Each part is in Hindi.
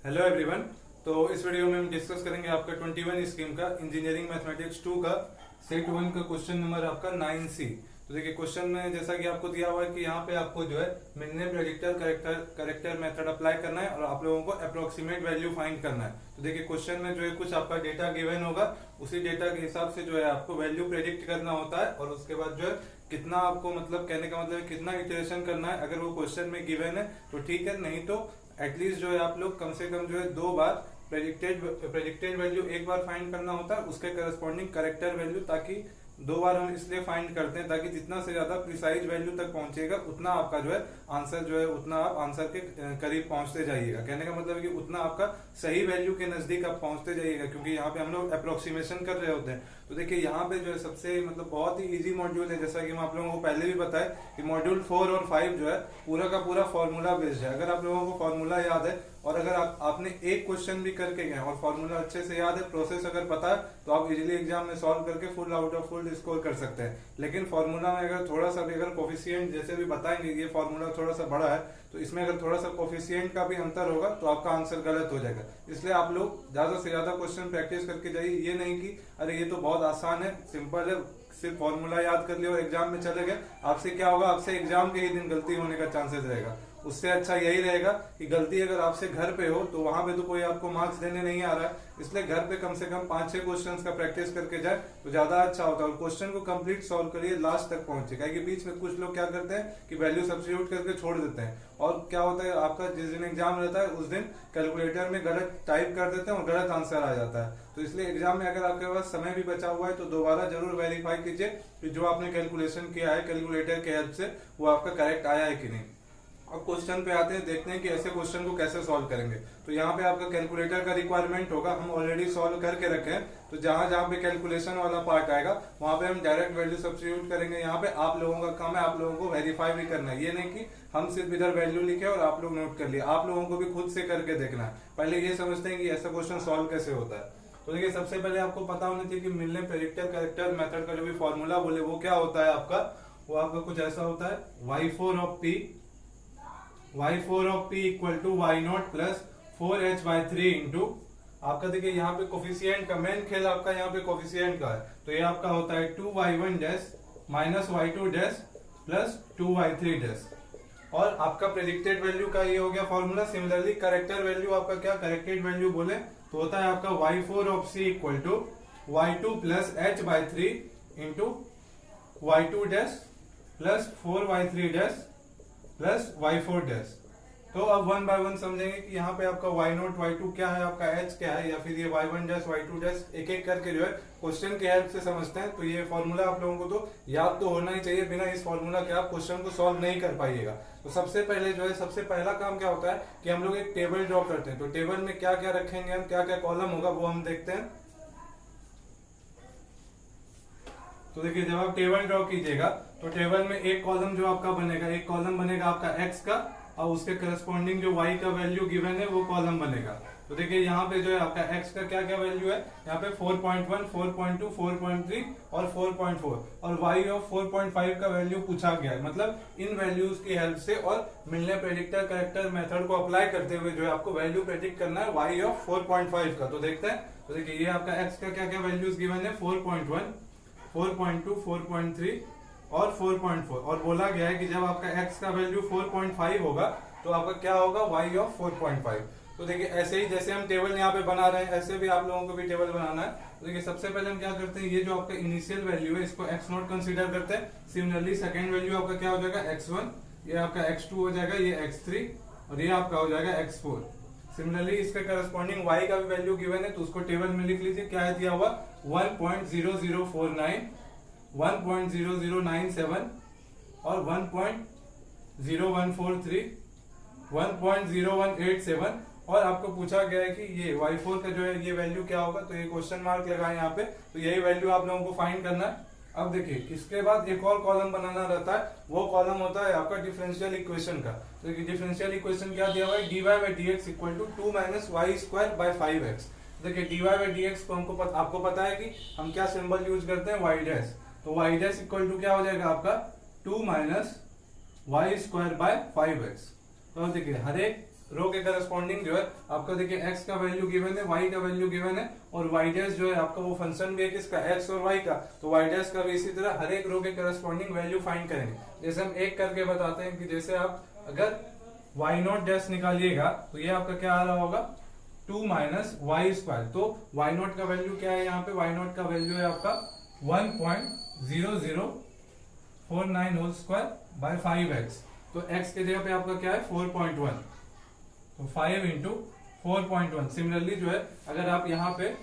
Hello everyone. तो इस वीडियो में हम डिस्कस करेंगे आपका 21 स्कीम का इंजीनियरिंग मैथमेटिक्स 2 का सेट 1 का क्वेश्चन नंबर आपका 9C। तो देखिए क्वेश्चन में जैसा कि आपको दिया हुआ है कि यहाँ पे आपको जो है minimum predictor character method apply करना है और आप लोगों को अप्रोक्सीमेट वैल्यू फाइंड करना है। तो देखिए क्वेश्चन में जो है कुछ आपका डेटा गिवन होगा, उसी डेटा के हिसाब से जो है आपको वैल्यू प्रेडिक्ट करना होता है और उसके बाद जो है कितना आपको मतलब कहने का मतलब कितना इटरेशन करना है। अगर वो क्वेश्चन में गिवन है तो ठीक है, नहीं तो एटलीस्ट जो है आप लोग कम से कम जो है 2 बार प्रेडिक्टेड वैल्यू एक बार फाइंड करना होता है, उसके करस्पॉन्डिंग करेक्टर वैल्यू, ताकि 2 बार हम इसलिए फाइंड करते हैं ताकि जितना से ज्यादा प्रिसाइज वैल्यू तक पहुंचेगा उतना आपका जो है आंसर जो है उतना आप आंसर के करीब पहुंचते जाइएगा। कहने का मतलब है कि उतना आपका सही वैल्यू के नजदीक आप पहुंचते जाइएगा, क्योंकि यहाँ पे हम लोग अप्रोक्सीमेशन कर रहे होते हैं। तो देखिए यहाँ पे जो है सबसे मतलब बहुत ही इजी मॉड्यूल है, जैसा कि हम आप लोगों को पहले भी बताया कि मॉड्यूल 4 और 5 जो है पूरा का पूरा फॉर्मूला बेस्ड है। अगर आप लोगों को फॉर्मूला याद है और अगर आपने एक क्वेश्चन भी करके गए और फॉर्मूला अच्छे से याद है, प्रोसेस अगर पता है, तो आप इजीली एग्जाम में सॉल्व करके full out of full score कर सकते हैं। लेकिन फॉर्मूला में अगर थोड़ा सा भी अगर कोफिशिएंट जैसे भी बताएंगे, ये फॉर्मूला थोड़ा सा बड़ा है तो इसमें अगर थोड़ा सा कोफिशिएंट का भी अंतर होगा तो आपका आंसर गलत हो जाएगा। इसलिए आप लोग ज्यादा से ज्यादा क्वेश्चन प्रैक्टिस करके जाइए। ये नहीं कि अरे ये तो बहुत आसान है, सिंपल है, सिर्फ फॉर्मूला याद कर लिया और एग्जाम में चले गए। आपसे क्या होगा, आपसे एग्जाम के ही दिन गलती होने का चांसेस रहेगा। उससे अच्छा यही रहेगा कि गलती अगर आपसे घर पे हो तो वहां पे तो कोई आपको मार्क्स देने नहीं आ रहा है, इसलिए घर पे कम से कम 5-6 क्वेश्चंस का प्रैक्टिस करके जाए तो ज्यादा अच्छा होता है। और क्वेश्चन को कंप्लीट सॉल्व करिए, लास्ट तक पहुंचे, क्योंकि बीच में कुछ लोग क्या करते हैं कि वैल्यू सब्स्टिट्यूट करके छोड़ देते हैं और क्या होता है आपका जिस दिन एग्जाम रहता है उस दिन कैलकुलेटर में गलत टाइप कर देते हैं और गलत आंसर आ जाता है। तो इसलिए एग्जाम में अगर आपके पास समय भी बचा हुआ है तो दोबारा जरूर वेरीफाई कीजिए कि जो आपने कैलकुलेशन किया है कैलकुलेटर के हेल्प से वो आपका करेक्ट आया है कि नहीं। अब क्वेश्चन पे आते हैं, देखते हैं कि ऐसे क्वेश्चन को कैसे सॉल्व करेंगे। तो यहाँ पे आपका कैलकुलेटर का रिक्वायरमेंट होगा, हम ऑलरेडी सॉल्व करके रखे हैं। तो जहां जहां पे कैलकुलेशन वाला पार्ट आएगा वहां पे हम डायरेक्ट वैल्यू सब्स्टिट्यूट करेंगे। यहाँ पे आप लोगों का काम है आप लोगों को वेरीफाई भी करना है, ये नहीं कि हम सिर्फ इधर वैल्यू लिखे और आप लोग नोट कर लिए। आप लोगों को भी खुद से करके देखना है, पहले ये समझते हैं कि ऐसा क्वेश्चन सॉल्व कैसे होता है। तो देखिए सबसे पहले आपको पता होना चाहिए कि मिनिमम प्रेडिक्टर करेक्टर मेथड का जो भी फॉर्मूला बोले वो क्या होता है आपका, वो आपका कुछ ऐसा होता है y4 of p equal to y0 plus 4h/3 into आपका देखिए यहाँ पे कोफिशिएंट का मेन खेल आपका यहाँ पे कोफिशिएंट का है। तो ये आपका होता है 2y1 dash minus y2 dash plus 2y3 dash. और आपका प्रेडिक्टेड वैल्यू का ये हो गया फॉर्मूला। सिमिलरली करेक्टर वैल्यू आपका क्या करेक्टेड वैल्यू बोले तो होता है आपका y4 of c equal to y2 plus h/3 into y2 dash plus 4y3 dash plus y4 dash. तो अब 1 बाय 1 समझेंगे कि यहाँ पे आपका y0 y2 क्या है, आपका h क्या है, या फिर ये y1 डैश y2 डैश एक एक करके जो है क्वेश्चन के हेल्प से समझते हैं। तो ये फॉर्मूला आप लोगों को तो याद तो होना ही चाहिए, बिना इस फॉर्मूला के आप क्वेश्चन को सॉल्व नहीं कर पाइएगा। तो सबसे पहले जो है सबसे पहला काम क्या होता है कि हम लोग एक टेबल ड्रॉ करते हैं। तो टेबल में क्या क्या रखेंगे हम, क्या क्या कॉलम होगा वो हम देखते हैं। तो देखिए जब आप टेबल ड्रॉ कीजिएगा तो टेबल में एक कॉलम जो आपका बनेगा, एक कॉलम बनेगा आपका x का और उसके करस्पॉन्डिंग जो y का वैल्यू गिवन है वो कॉलम बनेगा। तो देखिए यहाँ पे जो है आपका x का क्या क्या वैल्यू है, यहाँ पे 4.1, 4.2, 4.3 और 4.4 और y ऑफ 4.5 का वैल्यू पूछा गया है। मतलब इन वैल्यूज की हेल्प से और मिनिमम प्रेडिक्टर करेक्टर मेथड को अप्लाई करते हुए जो है आपको वैल्यू प्रेडिक्ट करना है y ऑफ 4.5 का। तो देखते हैं, तो देखिए ये आपका x का क्या क्या वैल्यूज गिवन है 4.1, 4.2, 4.3 और 4.4 और बोला गया है कि जब आपका x का वैल्यू 4.5 होगा तो आपका क्या होगा y ऑफ 4.5। तो देखिए ऐसे ही जैसे हम टेबल यहाँ पे बना रहे हैं ऐसे भी आप लोगों को भी टेबल बनाना है। तो देखिए सबसे पहले हम क्या करते हैं, ये जो आपका इनिशियल वैल्यू है इसको x0 कंसीडर करते हैं। सिमिलरली सेकेंड वैल्यू आपका क्या हो जाएगा x1, ये आपका x2 हो जाएगा, ये x3 और ये आपका हो जाएगा x4। सिमिलरली इसके करस्पॉन्डिंग y का भी वैल्यू गिवन है तो उसको टेबल में लिख लीजिए। क्या है दिया हुआ 1.0049, 1.0097 और 1.0143, 1.0187 और आपको पूछा गया है कि ये y4 का जो है ये वैल्यू क्या होगा। तो ये क्वेश्चन मार्क लगाए यहाँ पे, तो यही वैल्यू आप लोगों को फाइंड करना है। अब देखिए इसके बाद एक और कॉलम बनाना रहता है, वो कॉलम होता है आपका डिफरेंशियल इक्वेशन का। तो डिफरेंशियल इक्वेशन क्या दिया हुआ है dy/dx equal to 2 minus y square by 5x। देखिए dy/dx को आपको पता है कि हम क्या सिंबल यूज करते हैं y डैश। तो y डैश इक्वल टू क्या हो जाएगा आपका 2 minus y square by 5x। तो देखिए हर एक रो के करस्पॉन्डिंग जो है आपका देखिए x का वैल्यू गिवन है, y का वैल्यू गिवन है, और y डैश जो है आपका वो फंक्शन भी है किसका, x और y का, तो y डैश का भी इसी तरह हर एक रो के करस्पॉन्डिंग वैल्यू फाइंड करेंगे। जैसे हम एक करके बताते हैं कि जैसे आप अगर y नॉट डैश निकालिएगा तो ये आपका क्या आ रहा होगा 2 माइनस वाई स्क्वायर। तो y नॉट का वैल्यू क्या है, यहाँ पे y नॉट का वैल्यू है आपका 1.0049 होल स्क्वायर बाय 5x। तो x के जगह पे आपका क्या है 4.1, तो 5 इंटू 4.1। सिमिलरली जो है अगर आप यहाँ पे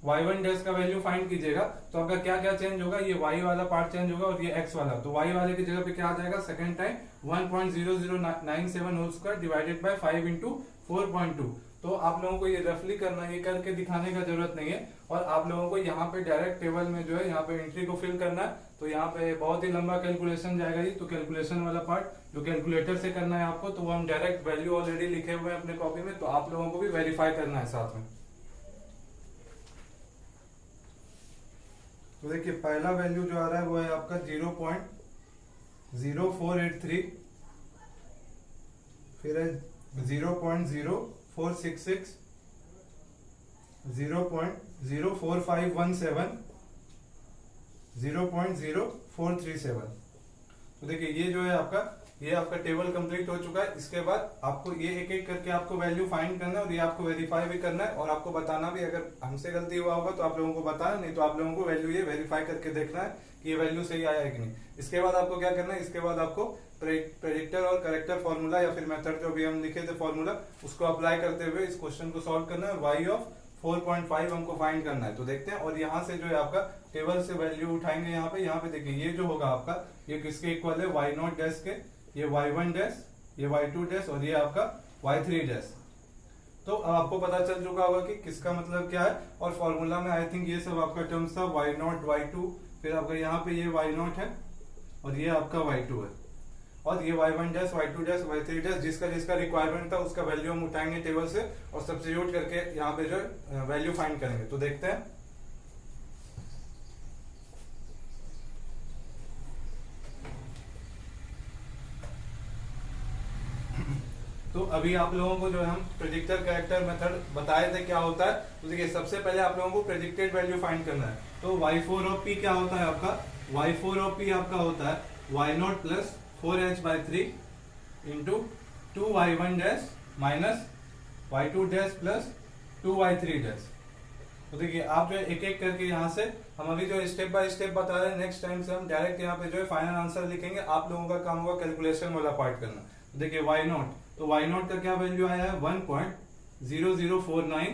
y1 डैश का वैल्यू फाइंड कीजिएगा तो आपका क्या क्या चेंज होगा, ये y वाला पार्ट चेंज होगा और ये x वाला, तो y वाले की जगह पे क्या आ जाएगा second time 1.0097 whole square divided by 5 into 4.2। तो आप लोगों को ये रफली करना, ये करके दिखाने का जरूरत नहीं है, और आप लोगों को यहाँ पे डायरेक्ट टेबल में जो है यहाँ पे एंट्री को फिल करना है। तो यहाँ पे बहुत ही लंबा कैलकुलेशन जाएगा जी, तो कैलकुलेशन वाला पार्ट जो कैलकुलेटर से करना है आपको, तो वो हम डायरेक्ट वैल्यू ऑलरेडी लिखे हुए हैं अपने कॉपी में, तो आप लोगों को भी वेरीफाई करना है साथ में। तो देखिए पहला वैल्यू जो आ रहा है वो है आपका 0.0483, फिर है 0.0466, 0.04517, 0.0437। तो देखिए ये जो है ये आपका टेबल कंप्लीट हो चुका है। इसके बाद आपको ये एक एक करके आपको वैल्यू फाइंड करना है और ये आपको वेरीफाई भी करना है, और आपको बताना भी, अगर हमसे गलती हुआ होगा तो आप लोगों को बताना, नहीं तो आप लोगों को वैल्यू ये वेरीफाई करके देखना है कि ये वैल्यू सही आया है कि नहीं। इसके बाद आपको क्या करना है, इसके बाद आपको प्रेडिक्टर और करेक्टर फॉर्मूला या फिर मेथड जो भी हम लिखे थे फॉर्मूला, उसको अप्लाई करते हुए इस क्वेश्चन को सॉल्व करना है, और y ऑफ 4.5 हमको फाइंड करना है। तो देखते हैं, और यहाँ से जो है आपका टेबल से वैल्यू उठाएंगे। यहाँ पे देखिए ये जो होगा आपका, ये किसके इक्वल है, y नॉट डैश के, ये y1 डैश, ये y2 डैश, और ये आपका y3 डैश। तो अब आपको पता चल चुका होगा कि किसका मतलब क्या है, और फॉर्मूला में आई थिंक ये सब आपका टर्म्स था, y नॉट y2, फिर आपका यहाँ पे ये y नॉट है और ये आपका y2 है, और ये y1 dash, y2 dash, y3 dash, जिसका जिसका रिक्वायरमेंट था उसका वैल्यू हम उठाएंगे टेबल से और सब्स्टिट्यूट करके यहाँ पे जो वैल्यू फाइंड करेंगे। तो देखते हैं। तो अभी आप लोगों को जो है हम प्रेडिक्टर कैरेक्टर मेथड बताए थे क्या होता है। तो देखिए सबसे पहले आप लोगों को प्रेडिक्टेड वैल्यू फाइंड करना है। तो y4 ऑफ p क्या होता है आपका, y4 ऑफ p आपका होता है y not plus 4h/3 into 2y1 dash minus y2 dash plus 2y3 dash. तो देखिए आप जो है एक एक करके यहाँ से हम अभी जो स्टेप बाय स्टेप बता रहे हैं, नेक्स्ट टाइम से हम डायरेक्ट यहाँ पे जो है फाइनल आंसर लिखेंगे। आप लोगों का काम होगा कैलकुलेशन वाला पार्ट करना। तो देखिए y नॉट, तो y नॉट का क्या वैल्यू आया है 1.0049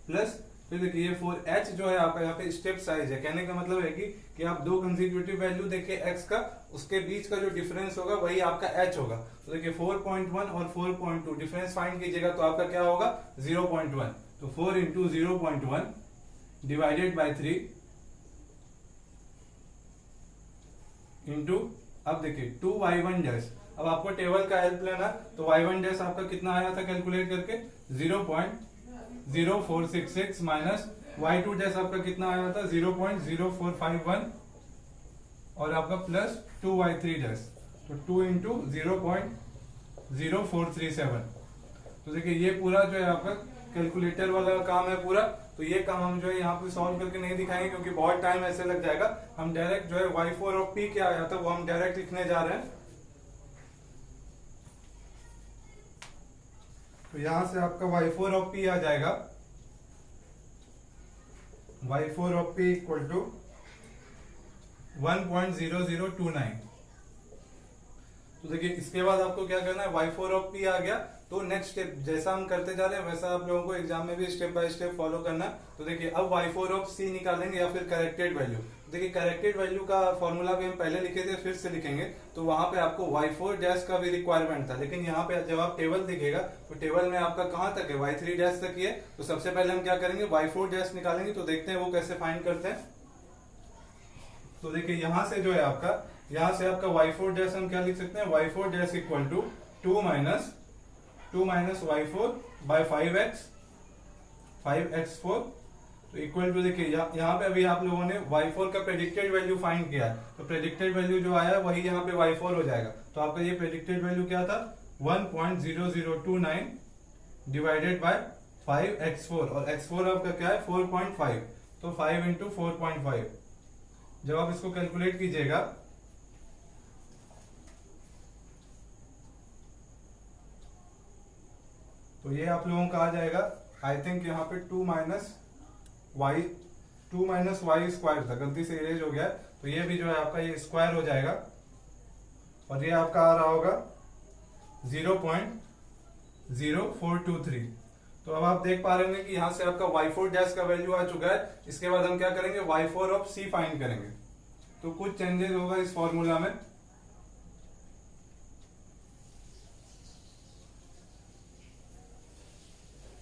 प्लस, फिर देखिए ये 4h जो है आपका यहाँ पे स्टेप साइज है। कहने का मतलब है कि आप दो कंसेक्यूटिव वैल्यू देखिए x का, उसके बीच का जो डिफरेंस होगा वही आपका h होगा। तो देखिए 4.1 और 4.2 डिफरेंस फाइंड कीजिएगा तो आपका क्या होगा 0.1। तो 4 इंटू 0.1 डिवाइडेड बाई 3 इंटू, अब देखिए 2y1 डैश। अब आपको टेबल का हेल्प लेना, तो y1 डैश आपका कितना आया था कैलकुलेट करके 0.0466 माइनस y2 डैश आपका कितना आया था 0.0451 और आपका प्लस 2y3 डैश, तो 2 इंटू 0.0437। तो देखिए ये पूरा जो है आपका कैलकुलेटर वाला काम है पूरा। तो ये काम हम जो है यहाँ पे सॉल्व करके नहीं दिखाएंगे क्योंकि बहुत टाइम ऐसे लग जाएगा। हम डायरेक्ट जो है y4 ऑफ p क्या आया था वो हम डायरेक्ट लिखने जा रहे हैं। तो यहां से आपका y4 ऑफ p आ जाएगा, y4 of p equal to 1.0029। तो देखिए इसके बाद आपको क्या करना है, y4 ऑफ p आ गया तो नेक्स्ट स्टेप जैसा हम करते जा रहे हैं वैसा आप लोगों को एग्जाम में भी स्टेप बाय स्टेप फॉलो करना है। तो देखिए अब y4 ऑफ c निकालेंगे या फिर करेक्टेड वैल्यू। देखिए करेक्टेड वैल्यू का फॉर्मूला भी हम पहले लिखे थे, फिर से लिखेंगे। तो वहां पे आपको y4 डैश का भी रिक्वायरमेंट था, लेकिन यहाँ पे जब आप टेबल दिखेगा तो टेबल में आपका कहाँ तक है y3 डैश तक ही है। तो सबसे पहले हम क्या करेंगे y4 डैश निकालेंगे। तो देखते हैं वो कैसे फाइंड करते हैं। तो देखिए यहाँ से जो है आपका, यहाँ से आपका y4 डैश हम क्या लिख सकते हैं, y4 dash equal to 2 minus y4 by 5x4। तो इक्वल टू देखिए यहाँ पे अभी आप लोगों ने y4 का प्रेडिक्टेड वैल्यू फाइंड किया है, तो प्रेडिक्टेड वैल्यू जो आया है वही यहाँ पे y4 हो जाएगा। तो आपका ये प्रेडिक्टेड वैल्यू क्या था 1.0029 डिवाइडेड बाय 5x4, और x4 आपका क्या है 4.5, तो 5 इंटू 4.5। जब आप इसको कैलकुलेट कीजिएगा तो ये आप लोगों का आ जाएगा, आई थिंक यहाँ पे 2 माइनस वाई स्क्वायर था, गलती से इरेज हो गया है, तो ये भी जो है आपका ये स्क्वायर हो जाएगा, और ये आपका आ रहा होगा 0.0423। तो अब आप देख पा रहे होंगे कि यहां से आपका y4 डैश का वैल्यू आ चुका है। इसके बाद हम क्या करेंगे, y4 ऑफ c फाइंड करेंगे। तो कुछ चेंजेस होगा इस फॉर्मूला में।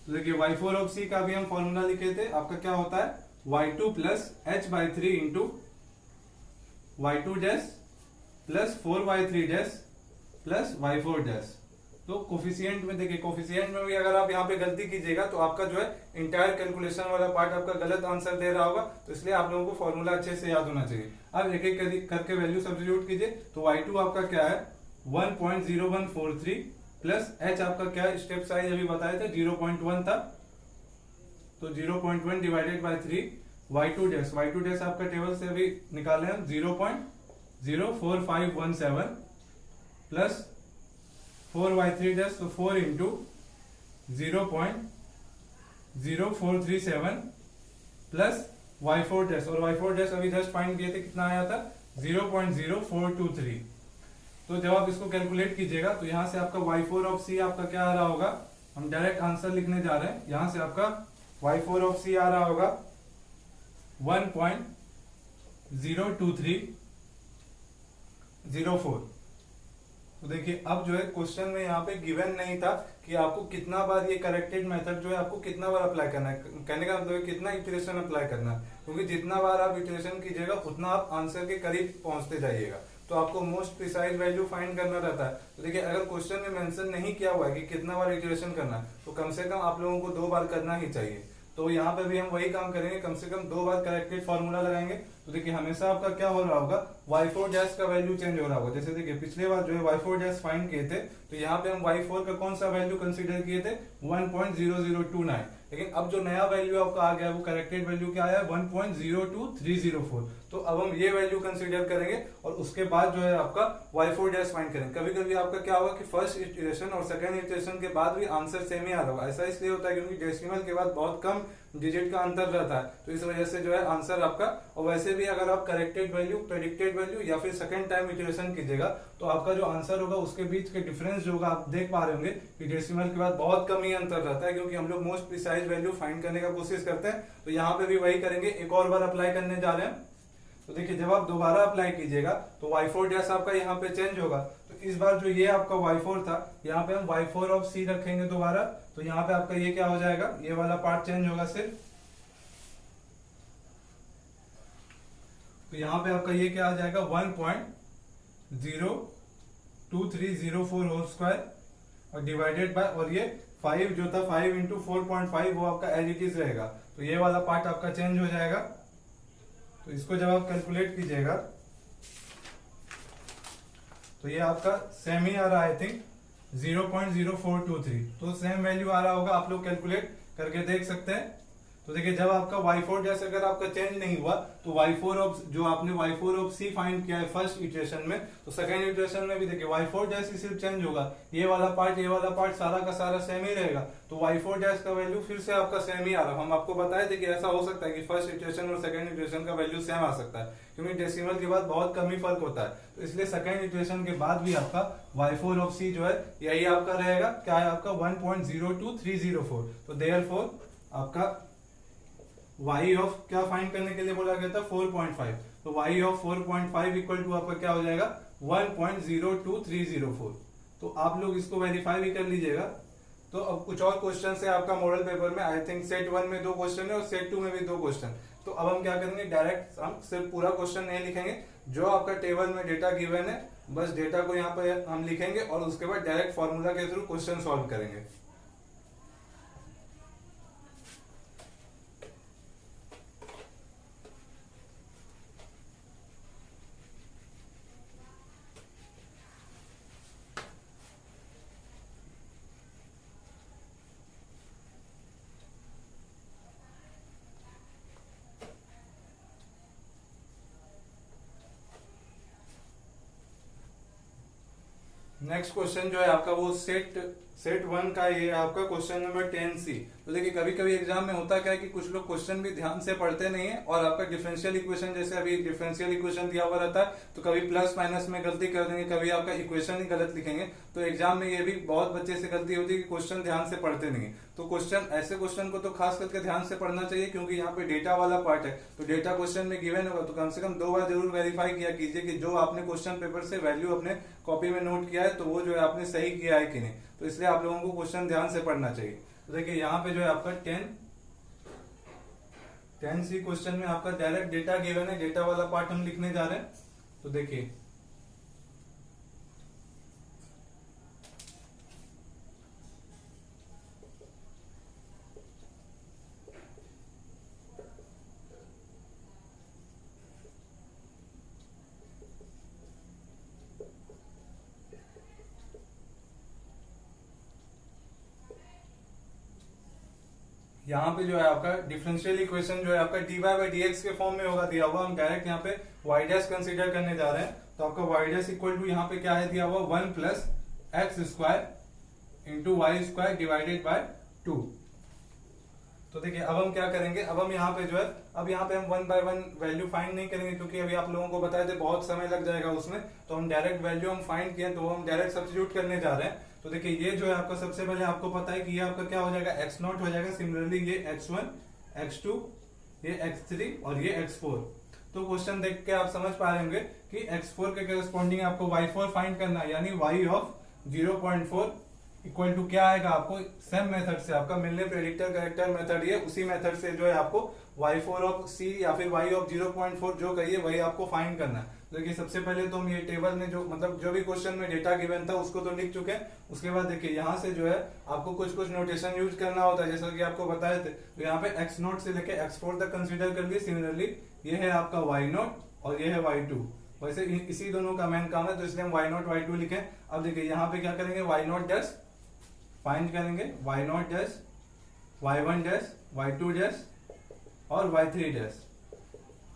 तो देखिए y4 ऑफ c का भी हम फॉर्मूला लिखे थे, आपका क्या होता है y2 plus h/3 into y2 dash plus 4y3 dash plus y4 dash. तो कोफिशिएंट में देखिए, कोफिशिएंट में भी अगर आप यहाँ पे गलती कीजिएगा तो आपका जो है इंटायर कैलकुलेशन वाला पार्ट आपका गलत आंसर दे रहा होगा, तो इसलिए आप लोगों को फॉर्मूला अच्छे से याद होना चाहिए। अब एक एक करके वैल्यू सब्स्टिट्यूट कीजिए। तो y2 आपका क्या है 1.0143 प्लस h आपका क्या है, स्टेप साइज अभी बताए थे 0.1 था, तो 0.1 डिवाइडेड बाय 3, y2 डैश आपका टेबल से अभी निकाले हम 0.04517 प्लस 4y3 डैश, तो 4 इंटू 0.0437 प्लस y4 डैश, और y4 डैश अभी जस्ट फाइंड किए थे, कितना आया था 0.0423। तो जब आप इसको कैलकुलेट कीजिएगा तो यहां से आपका y4 ऑफ c आपका क्या आ रहा होगा, हम डायरेक्ट आंसर लिखने जा रहे हैं। यहां से आपका y4 ऑफ c आ रहा होगा 1.02304। तो देखिए अब जो है क्वेश्चन में यहाँ पे गिवन नहीं था कि आपको कितना बार ये करेक्टेड मेथड जो है आपको कितना बार अप्लाई करना है, कहने का मतलब है कितना इटरेशन अप्लाई करना है, क्योंकि जितना बार आप इटरेशन कीजिएगा उतना आप आंसर के करीब पहुंचते जाइएगा, तो आपको मोस्ट प्रिसाइज वैल्यू फाइंड करना रहता है। तो देखिए अगर क्वेश्चन में मेंशन नहीं किया हुआ है कि कितना बार इटरेशन करना है, तो कम से कम आप लोगों को 2 बार करना ही चाहिए। तो यहाँ पे भी हम वही काम करेंगे, कम से कम 2 बार करेक्टेड फॉर्मूला लगाएंगे। तो देखिए हमेशा आपका क्या हो रहा होगा, y4 डैश का वैल्यू चेंज हो रहा होगा। जैसे देखिए पिछले बार जो है y4 डैश फाइंड किए थे, तो यहाँ पे हम y4 का कौन सा वैल्यू कंसीडर किए थे 1.0029, लेकिन अब जो नया वैल्यू आपका आ गया वो करेक्टेड वैल्यू क्या आया 1.02304। तो अब हम ये वैल्यू कंसीडर करेंगे और उसके बाद जो है आपका y4 डैश फाइंड करेंगे। कभी कभी आपका क्या होगा कि फर्स्ट इटरेशन और सेकंड इटरेशन के बाद भी आंसर सेम ही आ रहा होगा। ऐसा इसलिए होता है क्योंकि डेसिमल के बाद बहुत कम डिजिट का अंतर रहता है, तो इस वजह से जो है आंसर आपका, और वैसे भी अगर आप करेक्टेड वैल्यू, प्रेडिक्टेड वैल्यू या फिर सेकंड टाइम इटरेशन कीजिएगा तो आपका जो आंसर होगा उसके बीच के डिफरेंस जो होगा आप देख पा रहे होंगे कि डेसिमल के बाद बहुत कम ही अंतर रहता है, क्योंकि हम लोग मोस्ट प्रिसाइज वैल्यू फाइंड करने का कोशिश करते हैं। तो यहाँ पे भी वही करेंगे, एक और बार अप्लाई करने जा रहे हैं। तो देखिए जब आप दोबारा अप्लाई कीजिएगा तो y4 डैश आपका यहाँ पे चेंज होगा। तो इस बार जो ये आपका y4 था, यहाँ पे हम y4 ऑफ c रखेंगे दोबारा, तो यहाँ पे आपका ये क्या हो जाएगा, ये वाला पार्ट चेंज होगा सिर्फ। तो यहाँ पे आपका ये क्या आ जाएगा 1.02304 होल स्क्वायर और डिवाइडेड बाय, और ये 5 जो था 5 इंटू 4.5 वो आपका एज इट इज रहेगा। तो ये वाला पार्ट आपका चेंज हो जाएगा। तो इसको जब आप कैलकुलेट कीजिएगा तो ये आपका सेम ही आ रहा है, आई थिंक 0.0423। तो सेम वैल्यू आ रहा होगा, आप लोग कैलकुलेट करके देख सकते हैं। तो देखिए जब आपका y4 जैसे अगर आपका चेंज नहीं हुआ तो y4 ऑफ जो आपने y4 ऑफ c फाइंड किया है फर्स्ट इटरेशन में, तो सेकंड इटरेशन में भी देखिए y4 जैसे सिर्फ चेंज होगा, ये वाला पार्ट सारा का सारा सेम ही रहेगा। तो y4 डैश का वैल्यू फिर से आपका सेम ही आ रहा है। हम आपको बताए थे कि ऐसा हो सकता है कि फर्स्ट इटरेशन और सेकंड इटरेशन का वैल्यू सेम आ सकता है, क्योंकि डेसिमल के बाद बहुत कम ही फर्क होता है। तो इसलिए सेकंड इटरेशन के बाद भी आपका y4 ऑफ c जो है यही आपका रहेगा, क्या है आपका 1.02304। तो देयरफॉर आपका y ऑफ क्या फाइंड करने के लिए बोला गया था 4.5, तो y ऑफ 4.5 इक्वल टू आपका क्या हो जाएगा 1.02304। तो आप लोग इसको वेरीफाई भी कर लीजिएगा। तो अब कुछ और क्वेश्चन है आपका मॉडल पेपर में, आई थिंक सेट 1 में 2 क्वेश्चन है और सेट 2 में भी 2 क्वेश्चन। तो अब हम क्या करेंगे, डायरेक्ट हम सिर्फ पूरा क्वेश्चन नहीं लिखेंगे, जो आपका टेबल में डेटा गिवन है बस डेटा को यहाँ पे हम लिखेंगे और उसके बाद डायरेक्ट फॉर्मूला के थ्रू क्वेश्चन सॉल्व करेंगे। नेक्स्ट क्वेश्चन जो है आपका वो सेट 1 का ये आपका क्वेश्चन नंबर 10C। तो देखिए कभी कभी एग्जाम में होता क्या है कि कुछ लोग क्वेश्चन भी ध्यान से पढ़ते नहीं है और आपका डिफरेंशियल इक्वेशन, जैसे अभी डिफरेंशियल इक्वेशन दिया हुआ रहता है तो कभी प्लस माइनस में गलती कर देंगे, कभी आपका इक्वेशन ही गलत लिखेंगे। तो एग्जाम में ये भी बहुत बच्चे से गलती होती है कि क्वेश्चन ध्यान से पढ़ते नहीं है। तो क्वेश्चन, ऐसे क्वेश्चन को तो खास करके ध्यान से पढ़ना चाहिए क्योंकि यहाँ पे डेटा वाला पार्ट है। तो डेटा क्वेश्चन में गिवन होगा तो कम से कम 2 बार जरूर वेरीफाई किया कीजिए कि जो आपने क्वेश्चन पेपर से वैल्यू अपने कॉपी में नोट किया है तो वो जो है आपने सही किया है कि नहीं। तो इसलिए आप लोगों को क्वेश्चन ध्यान से पढ़ना चाहिए। तो देखिए यहाँ पे जो है आपका 10C क्वेश्चन में आपका डायरेक्ट डेटा गिवन है, डेटा वाला पार्ट हम लिखने जा रहे हैं। तो देखिए यहाँ पे जो है आपका डिफरेंशियल इक्वेशन जो है आपका dy बाई dx के फॉर्म में होगा दिया हुआ। हम डायरेक्ट यहाँ पे y डैश कंसीडर करने जा रहे हैं। तो आपका y डैश इक्वल टू यहाँ पे क्या है दिया हुआ 1 plus x square into y square divided by 2। तो देखिए अब हम क्या करेंगे, अब हम यहाँ पे जो है, अब यहाँ पे हम 1 बाय 1 वैल्यू फाइंड नहीं करेंगे क्योंकि अभी आप लोगों को बताए थे बहुत समय लग जाएगा उसमें। तो हम डायरेक्ट वैल्यू हम फाइंड किए तो हम डायरेक्ट सब्स्टिट्यूट करने जा रहे हैं। तो देखिए ये जो है आपका सबसे पहले आपको पता है कि ये आपका क्या हो जाएगा x0 हो जाएगा। सिमिलरली ये x1 x2 ये x3 और ये x4। तो क्वेश्चन देख के आप समझ पा रहे होंगे कि x4 के करस्पॉन्डिंग आपको y4 फाइंड करना है, यानी y ऑफ 0.4 इक्वल टू क्या आएगा आपको सेम मेथड से, आपका मिलने प्रेडिक्टर करेक्टर मेथड ये उसी मेथड से जो है आपको y4 ऑफ c या फिर y ऑफ 0.4 जो कहिए वही आपको फाइंड करना है। देखिए सबसे पहले तो हम ये टेबल में जो मतलब जो भी क्वेश्चन में डेटा गिवन था उसको तो लिख चुके हैं। उसके बाद देखिए यहाँ से जो है आपको कुछ कुछ नोटेशन यूज करना होता है जैसा कि आपको बताए थे। तो यहाँ पे x0 से लेके x4 तक कंसीडर कर लिए। सिमिलरली ये है आपका y0 और ये है y2। वैसे इसी दोनों का मेन काम है तो इसलिए हम y0 y2 लिखे। अब देखिए यहाँ पे क्या करेंगे y0 डैश फाइंड करेंगे, y0 dash y1 dash y2 dash और y3 डैश,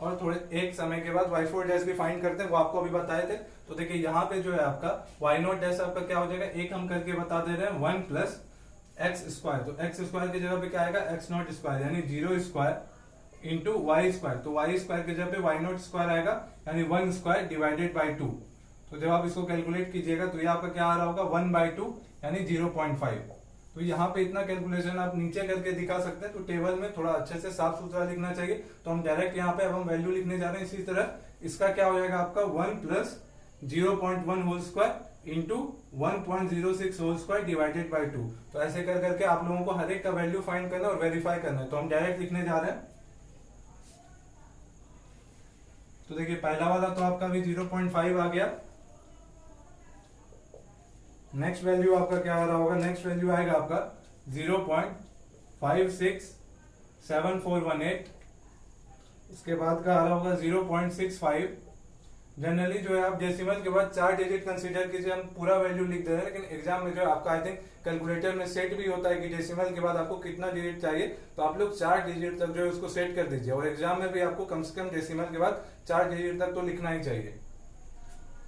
और थोड़े एक समय के बाद y4 डैश भी फाइंड करते हैं, वो आपको अभी बताए थे। तो देखिए यहाँ पे जो है आपका y0 डैश आपका क्या हो जाएगा, एक हम करके बता दे रहे हैं 1 प्लस एक्स स्क्वायर। तो एक्स स्क्वायर की जगह पे क्या आएगा x0 स्क्वायर यानी 0 स्क्वायर इंटू वाई स्क्वायर। तो वाई स्क्वायर की जगह पे y0 स्क्वायर आएगा यानी 1 स्क्वायर डिवाइडेड बाई 2। तो जब आप इसको कैलकुलेट कीजिएगा तो ये आपका क्या आ रहा होगा 1/2 यानी 0.5। तो यहाँ पे इतना कैलकुलेशन आप नीचे करके दिखा सकते हैं। तो टेबल में थोड़ा अच्छे से साफ सुथरा लिखना चाहिए। तो हम डायरेक्ट यहाँ पे अब हम वैल्यू लिखने जा रहे हैं। इसी तरह इसका क्या हो जाएगा आपका 1 plus 0.1 whole square into 1.06 whole square divided by 2। तो ऐसे कर करके आप लोगों को हर एक का वैल्यू फाइंड करना और वेरीफाई करना है। तो हम डायरेक्ट लिखने जा रहे हैं। तो देखिए पहला वाला तो आपका भी 0.5 आ गया। नेक्स्ट वैल्यू आपका क्या आ रहा होगा, नेक्स्ट वैल्यू आएगा आपका 0.567418। उसके बाद का आ रहा होगा 0.65। जनरली जो है आप डेसिमल के बाद 4 डिजिट कंसीडर कीजिए। हम पूरा वैल्यू लिख दे रहे हैं लेकिन एग्जाम में जो आपका आई थिंक कैलकुलेटर में सेट भी होता है कि डेसिमल के बाद आपको कितना डिजिट चाहिए। तो आप लोग 4 डिजिट तक जो है उसको सेट कर दीजिए और एग्जाम में भी आपको कम से कम डेसिमल के बाद 4 डिजिट तक तो लिखना ही चाहिए।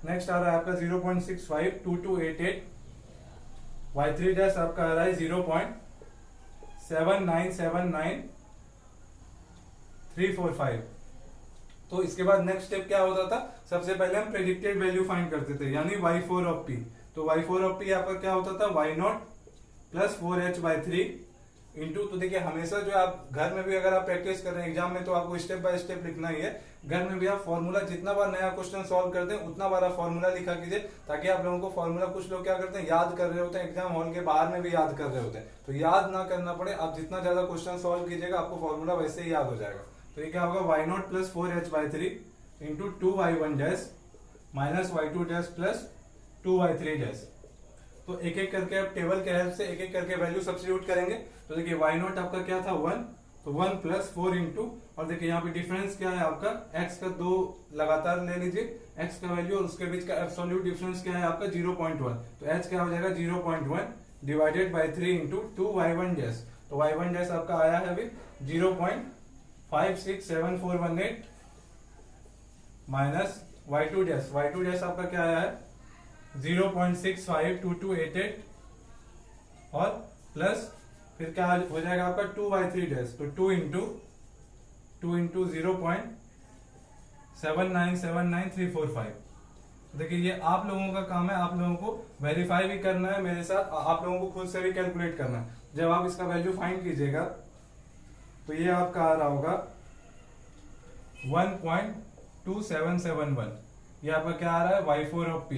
नेक्स्ट आ रहा है आपका 0.652288। y3 डैश आपका आ रहा है 0.7979345। तो इसके बाद नेक्स्ट स्टेप क्या होता था, सबसे पहले हम प्रेडिक्टेड वैल्यू फाइंड करते थे यानी y4 ऑफ p। तो y4 ऑफ p आपका क्या होता था y0 प्लस 4h/3 इंटू। तो देखिए हमेशा जो आप घर में भी अगर आप प्रैक्टिस कर रहे हैं एग्जाम में तो आपको स्टेप बाय स्टेप लिखना ही है। घर में भी आप फॉर्मूला जितना बार नया क्वेश्चन सॉल्व करते हैं उतना बार आप फॉर्मूला लिखा कीजिए ताकि आप लोगों को फॉर्मूला, कुछ लोग क्या करते हैं याद कर रहे होते हैं, एग्जाम हॉल के बाहर में भी याद कर रहे होते हैं। तो याद ना करना पड़े, आप जितना ज्यादा क्वेश्चन सॉल्व कीजिएगा आपको फॉर्मूला वैसे ही याद हो जाएगा। तो ये क्या होगा y0 plus 4h/3 into 2y1 dash minus y2 dash plus 2y3 dash. तो एक एक करके आप टेबल के हेल्प से एक एक करके वैल्यू सब्स्टिट्यूट करेंगे। तो देखिए y0 आपका क्या था 1, तो 1 प्लस 4 इंटू, और देखिए यहाँ पे डिफरेंस क्या है आपका x का 2 लगातार ले लीजिए, x का वैल्यू और उसके बीच का एब्सोल्यूट डिफरेंस क्या है आपका 0.1। तो h क्या हो जाएगा 0.1 divided by 3 into 2y1 dash. तो y1 डैश आपका आया है अभी 0.567418 minus y2 dash. y2 dash आपका क्या आया है 0.652288 और प्लस फिर क्या हो जाएगा आपका 2/3 डैश, तो 2 इंटू 0.7979345। देखिए ये आप लोगों का काम है, आप लोगों को वेरीफाई भी करना है मेरे साथ, आप लोगों को खुद से भी कैलकुलेट करना है। जब आप इसका वैल्यू फाइंड कीजिएगा तो ये आपका आ रहा होगा 1.2771। ये आपका क्या आ रहा है, y4 ऑफ p।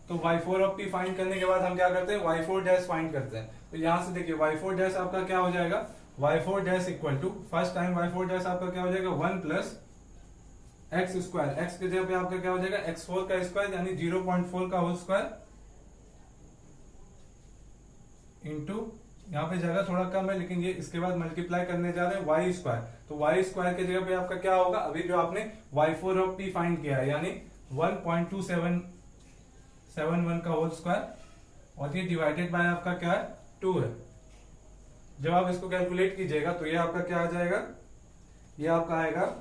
तो y4 ऑफ p फाइंड करने के बाद हम क्या करते हैं, y4 डैश फाइंड करते हैं। तो यहां से देखिए y4 डैश आपका क्या हो जाएगा, y4 dash equal to first time y4 dash आपका क्या हो जाएगा 1 प्लस एक्स स्क्वायर, एक्स के जगह पे आपका क्या हो जाएगा x4 का स्क्वायर यानी 0.4 का होल स्क्वायर इंटू यहाँ पे जगह थोड़ा कम है लेकिन ये इसके बाद मल्टीप्लाई करने जा रहे हैं वाई स्क्वायर, तो वाई स्क्वायर के जगह पे आपका क्या होगा, अभी जो आपने y4 ऑफ p फाइंड किया है यानी 1.2771 का होल स्क्वायर और ये डिवाइडेड बाय आपका क्या है 2 है। जब आप इसको कैलकुलेट कीजिएगा तो ये आपका क्या आ जाएगा, ये आपका आएगा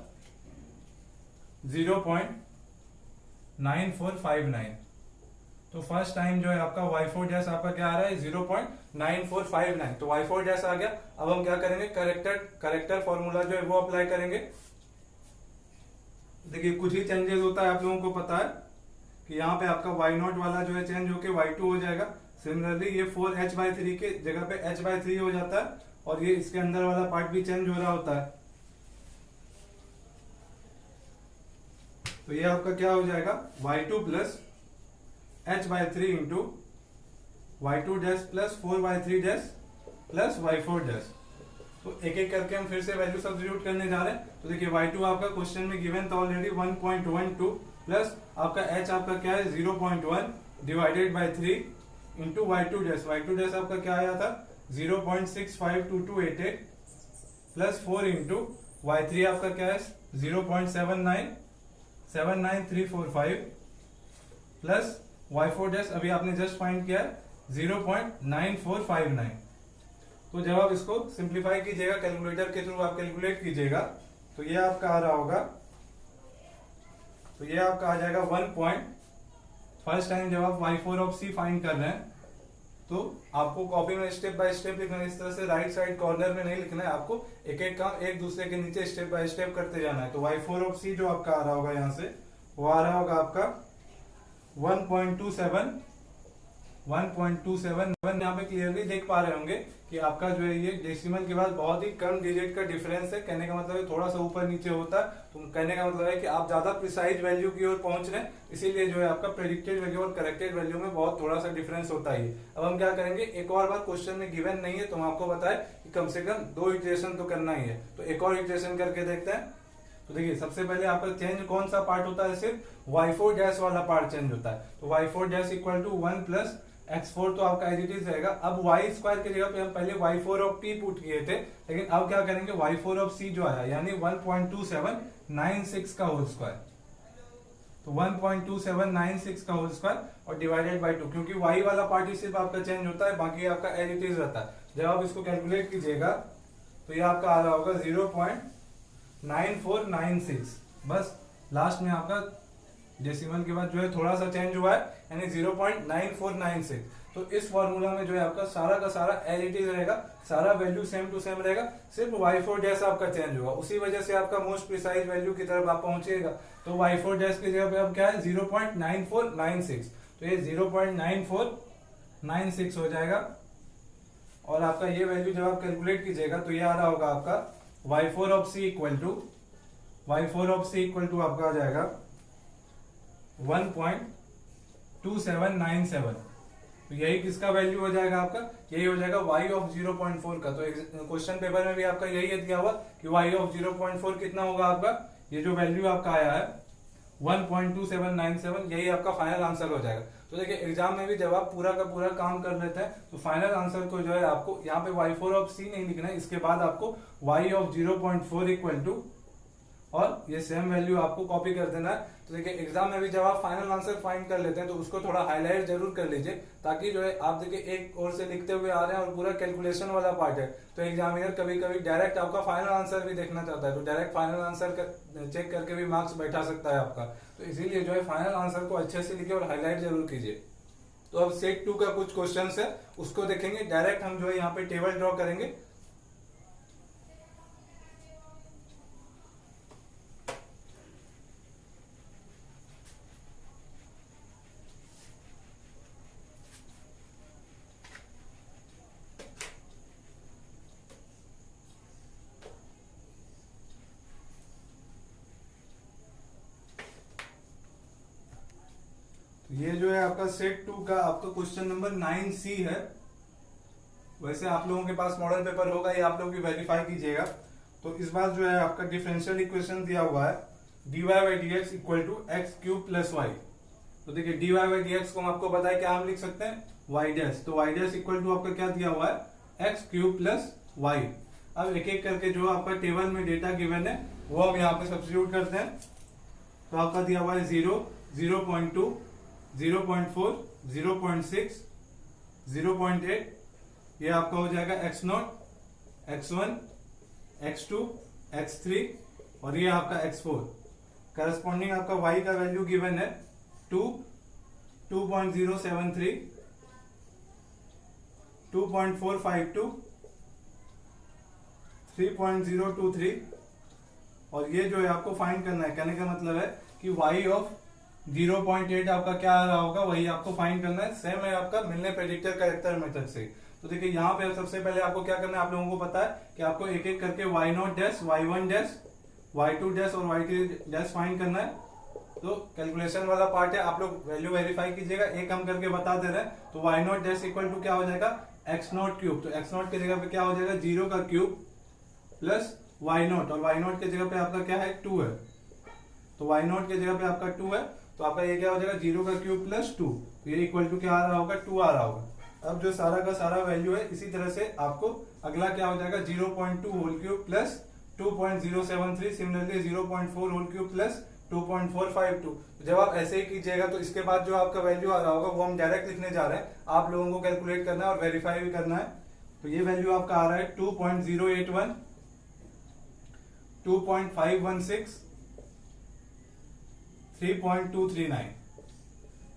0.9459। तो फर्स्ट टाइम जो है आपका y4 डैश आपका क्या आ रहा है 0.9459, तो y4 डैश आ गया। अब हम क्या करेंगे, करेक्टर फॉर्मूला जो है वो अप्लाई करेंगे। देखिए कुछ ही चेंजेस होता है, आप लोगों को पता है कि यहाँ पे आपका y0 वाला जो है चेंज होके y2 हो जाएगा। सिमिलरली ये 4h/3 के जगह पे h/3 हो जाता है और ये इसके अंदर वाला पार्ट भी चेंज हो रहा होता है। तो ये आपका क्या हो जाएगा y2 plus h/3 into y2 dash plus 4/3 dash plus y4 dash. तो एक एक करके हम फिर से वैल्यू सब्स्टिट्यूट करने जा रहे हैं। तो देखिए y2 आपका क्वेश्चन में गिवन था ऑलरेडी 1.12 प्लस आपका h आपका क्या है 0.1 divided by 3 into y2 dash, y2 dash आपका क्या आया था 0.652288 प्लस 4 इंटू y3 आपका क्या है 0.7979345 प्लस y4 डैश अभी आपने जस्ट फाइंड किया है 0.9459। तो जब आप इसको सिंप्लीफाई कीजिएगा कैलकुलेटर के थ्रू आप कैलकुलेट कीजिएगा तो ये आपका आ रहा होगा, तो ये आपका आ जाएगा 1. फर्स्ट टाइम जब आप y4 ऑफ c फाइंड कर रहे हैं तो आपको कॉपी में स्टेप बाय स्टेप लिखना है, इस तरह से राइट साइड कॉर्नर में नहीं लिखना है, आपको एक एक काम एक दूसरे के नीचे स्टेप बाय स्टेप करते जाना है। तो y4 ऑफ c जो आपका आ रहा होगा यहाँ से वो आ रहा होगा आपका 1.27 यहाँ पे क्लियरली देख पा रहे होंगे कि आपका जो है ये डेसिमल के बाद बहुत ही कम डिजिट का डिफरेंस है। कहने का मतलब है थोड़ा सा ऊपर नीचे होता है, तो कहने का मतलब है कि आप ज्यादा प्रिसाइज वैल्यू की ओर पहुंच रहे हैं, इसीलिए जो है आपका प्रेडिक्टेड वैल्यू और करेक्टेड वैल्यू में बहुत थोड़ा सा डिफरेंस होता है। अब हम क्या करेंगे, एक और बार क्वेश्चन में गिवन नहीं है तो हम आपको बताए कि कम से कम 2 इटरेशन तो करना ही है, तो एक और इटरेशन करके देखते हैं। तो देखिए सबसे पहले आपका चेंज कौन सा पार्ट होता है, सिर्फ y4 डैश वाला पार्ट चेंज होता है। तो y4 dash equal to 1 plus x4 तो आपका एज इट इज रहेगा। अब y स्क्वायर की जगह पे हम पहले y4 ऑफ p पुट किए थे, लेकिन अब क्या करेंगे y4 ऑफ c जो आया यानी 1.2796 का होल स्क्वायर, तो 1.2796 का होल स्क्वायर और डिवाइडेड बाय 2, क्योंकि y वाला पार्ट ही सिर्फ आपका चेंज होता है, बाकी आपका एज इट इज रहता है। जब आप इसको कैलकुलेट कीजिएगा तो ये आपका आ रहा होगा 0.9496, बस लास्ट में आपका डेसिमल के बाद जो है थोड़ा सा चेंज हुआ है यानी 0.9496। तो इस फॉर्मूला में जो है आपका सारा का सारा एज इट इज रहेगा, सारा वैल्यू सेम टू सेम रहेगा, सिर्फ y4 डैश आपका चेंज होगा, उसी वजह से आपका मोस्ट प्रिसाइज वैल्यू की तरफ आप पहुंचिएगा। तो y4 डैश की जगह पे अब क्या है 0.9496, तो ये 0.9496 हो जाएगा। और आपका ये वैल्यू जब आप कैलकुलेट कीजिएगा तो ये आ रहा होगा आपका y4 of c equal to आपका आ जाएगा 1.2797। तो यही किसका वैल्यू हो जाएगा आपका, यही हो जाएगा y ऑफ 0.4 का। तो क्वेश्चन पेपर में भी आपका यही दिया हुआ कि y ऑफ 0.4 कितना होगा आपका, ये जो वैल्यू आपका आया है 1.2797, यही आपका फाइनल आंसर हो जाएगा। तो देखिए एग्जाम में भी जब आप पूरा का पूरा काम कर लेते हैं तो फाइनल आंसर को जो है आपको यहाँ पे y4 ऑफ c नहीं लिखना है, इसके बाद आपको y ऑफ 0.4 इक्वल टू और ये सेम वैल्यू आपको कॉपी कर देना है। तो देखिए एग्जाम में भी जब आप फाइनल आंसर फाइंड कर लेते हैं तो उसको थोड़ा हाईलाइट जरूर कर लीजिए, ताकि जो है आप देखिए एक ओर से लिखते हुए आ रहे हैं और पूरा कैलकुलेशन वाला पार्ट है, तो एग्जामिनर कभी कभी डायरेक्ट आपका फाइनल आंसर भी देखना चाहता है, तो डायरेक्ट फाइनल आंसर चेक करके भी मार्क्स बैठा सकता है आपका। तो इसीलिए जो है फाइनल आंसर को अच्छे से लिखिए और हाईलाइट जरूर कीजिए। तो अब सेट 2 का कुछ क्वेश्चंस है उसको देखेंगे। डायरेक्ट हम जो है यहाँ पे टेबल ड्रॉ करेंगे। ये जो है आपका सेट 2 का आपका क्वेश्चन नंबर 9C है। वैसे आप लोगों के पास मॉडल पेपर होगा, ये आप लोग भी वेरीफाई कीजिएगा। तो इस बार जो है आपका डिफरेंशियल इक्वेशन दिया हुआ है dy by d x equal to x cube plus y. तो देखिए dy बाई डी एक्स को हम आपको बताया क्या हम लिख सकते हैं वाई डैश, तो वाई डैश इक्वल टू आपका क्या दिया हुआ है एक्स क्यूब प्लस वाई। अब एक एक करके जो आपका टेबल में डेटा गिवन है वो हम यहाँ पे सब्स्टिट्यूट करते हैं। तो आपका दिया हुआ है 0, 0.2, 0.4, 0.6, 0.8, ये आपका हो जाएगा x0, x1, x2, x3 और ये आपका x4। करस्पॉन्डिंग आपका y का वैल्यू गिवन है 2, 2.073, 2.452, 3.023 और ये जो है आपको फाइंड करना है। कहने का मतलब है कि y ऑफ 0.8 आपका क्या आ रहा होगा वही आपको फाइंड करना है। सेम है आपका मिलने प्रेडिक्टर कैरेक्टर मेथड से। तो देखिए यहाँ पे सबसे पहले आपको क्या करना है, आप लोगों को पता है कि आपको एक एक करके y0 dash, y1 dash, y2 dash और y3 डैश फाइंड करना है। तो कैलकुलेशन वाला पार्ट है, आप लोग वैल्यू वेरीफाई कीजिएगा। एक हम करके बता दे रहे हैं। तो y0 डैश इक्वल टू क्या हो जाएगा x0 क्यूब। तो x0 की जगह पे क्या हो जाएगा 0 का क्यूब प्लस y0 और y0 की जगह पे आपका क्या है 2 है। तो y0 की जगह पे आपका 2 है, तो आपका ये क्या हो जाएगा 0 का क्यूब प्लस 2, तो ये इक्वल टू क्या आ रहा होगा 2 आ रहा होगा। अब जो सारा का सारा वैल्यू है इसी तरह से आपको अगला क्या हो जाएगा 0.2 whole cube plus 2.073, similarly 0.4 whole cube plus 2.452। जब आप ऐसे ही कीजिएगा तो इसके बाद जो आपका वैल्यू आ रहा होगा वो हम डायरेक्ट लिखने जा रहे हैं, आप लोगों को कैलकुलेट करना है और वेरीफाई भी करना है। तो ये वैल्यू आपका आ रहा है 2.081, 2.516, 3.239।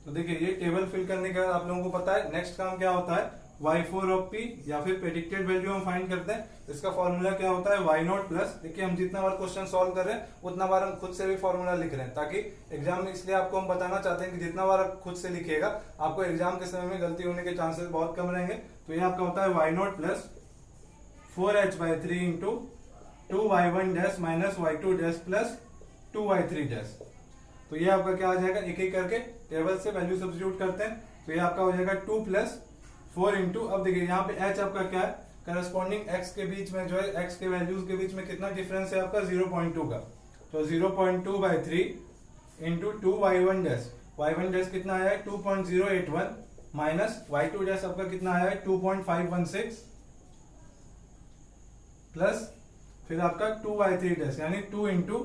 तो देखिए ये टेबल फिल करने के बाद आप लोगों को पता है नेक्स्ट काम क्या होता है y4 ऑफ p या फिर प्रेडिक्टेड वैल्यू हम फाइंड करते हैं। इसका फॉर्मूला क्या होता है y0 प्लस, देखिए हम जितना बार क्वेश्चन सॉल्व कर रहे हैं उतना बार हम खुद से भी फॉर्मूला लिख रहे हैं, ताकि एग्जाम में, इसलिए आपको हम बताना चाहते हैं कि जितना बार आप खुद से लिखिएगा आपको एग्जाम के समय में गलती होने के चांसेस बहुत कम रहेंगे। तो ये आपका होता है y0 plus 4h/3 into 2y1 dash minus y2 dash plus 2y3 dash. तो ये आपका क्या आ जाएगा, एक एक करके टेबल से वैल्यू सब्स्टिट्यूट करते हैं। तो ये आपका हो जाएगा 2 प्लस 4 इंटू, अब देखिए यहाँ पे h आपका क्या है, करस्पॉन्डिंग x के बीच में जो है x के वैल्यूज के बीच में कितना डिफरेंस है आपका 0.2 का। तो 0.2/3 into 2y1 dash, y1 dash कितना आया है 2.081 माइनस y2 डैश आपका कितना आया है 2.516 प्लस फिर आपका 2y3 डैश यानी 2 इंटू